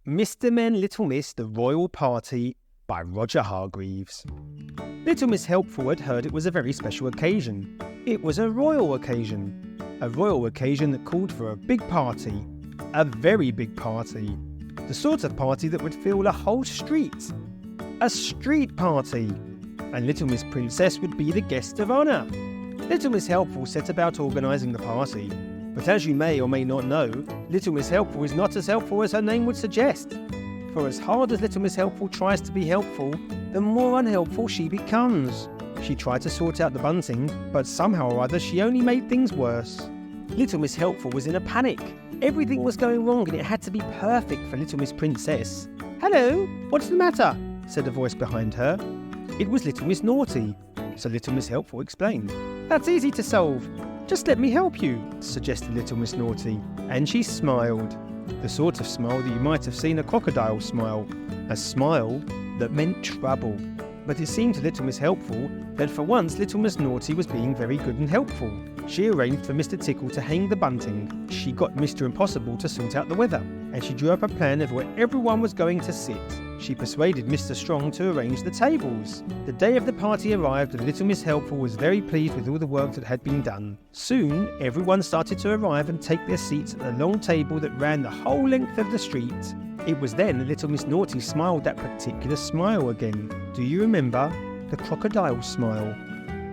Mr. Men, Little Miss, The Royal Party by Roger Hargreaves. Little Miss Helpful had heard it was a very special occasion. It was a royal occasion. A royal occasion that called for a big party. A very big party. The sort of party that would fill a whole street. A street party. And Little Miss Princess would be the guest of honour. Little Miss Helpful set about organising the party. But as you may or may not know, Little Miss Helpful is not as helpful as her name would suggest. For as hard as Little Miss Helpful tries to be helpful, the more unhelpful she becomes. She tried to sort out the bunting, but somehow or other she only made things worse. Little Miss Helpful was in a panic. Everything was going wrong and it had to be perfect for Little Miss Princess. "Hello, what's the matter?" said a voice behind her. It was Little Miss Naughty, so Little Miss Helpful explained. "That's easy to solve. Just let me help you," suggested Little Miss Naughty, and she smiled. The sort of smile that you might have seen a crocodile smile. A smile that meant trouble. But it seemed to Little Miss Helpful that for once Little Miss Naughty was being very good and helpful. She arranged for Mr. Tickle to hang the bunting. She got Mr. Impossible to sort out the weather. And she drew up a plan of where everyone was going to sit. She persuaded Mr. Strong to arrange the tables. The day of the party arrived and Little Miss Helpful was very pleased with all the work that had been done. Soon, everyone started to arrive and take their seats at the long table that ran the whole length of the street. It was then that Little Miss Naughty smiled that particular smile again. Do you remember? The crocodile smile.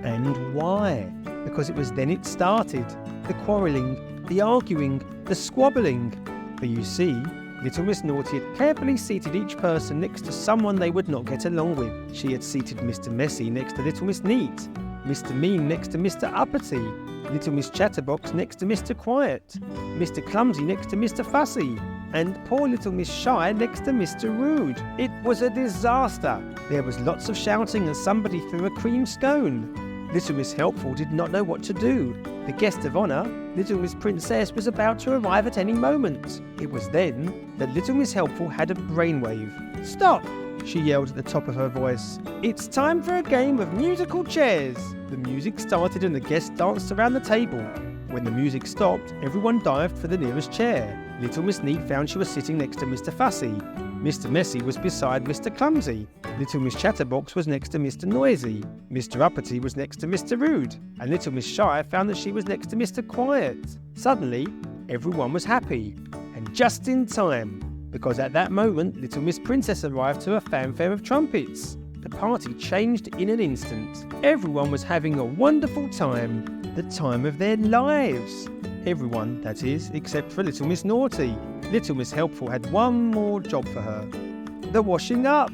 And why? Because it was then it started. The quarrelling, the arguing, the squabbling. For you see, Little Miss Naughty had carefully seated each person next to someone they would not get along with. She had seated Mr. Messy next to Little Miss Neat, Mr. Mean next to Mr. Uppity, Little Miss Chatterbox next to Mr. Quiet, Mr. Clumsy next to Mr. Fussy, and poor Little Miss Shy next to Mr. Rude. It was a disaster. There was lots of shouting and somebody threw a cream scone. Little Miss Helpful did not know what to do. The guest of honour, Little Miss Princess, was about to arrive at any moment. It was then that Little Miss Helpful had a brainwave. "Stop!" she yelled at the top of her voice. "It's time for a game of musical chairs." The music started and the guests danced around the table. When the music stopped, everyone dived for the nearest chair. Little Miss Neat found she was sitting next to Mr. Fussy. Mr. Messy was beside Mr. Clumsy. Little Miss Chatterbox was next to Mr. Noisy. Mr. Uppity was next to Mr. Rude. And Little Miss Shy found that she was next to Mr. Quiet. Suddenly, everyone was happy. And just in time, because at that moment, Little Miss Princess arrived to a fanfare of trumpets. The party changed in an instant. Everyone was having a wonderful time. The time of their lives. Everyone, that is, except for Little Miss Naughty. Little Miss Helpful had one more job for her. The washing up.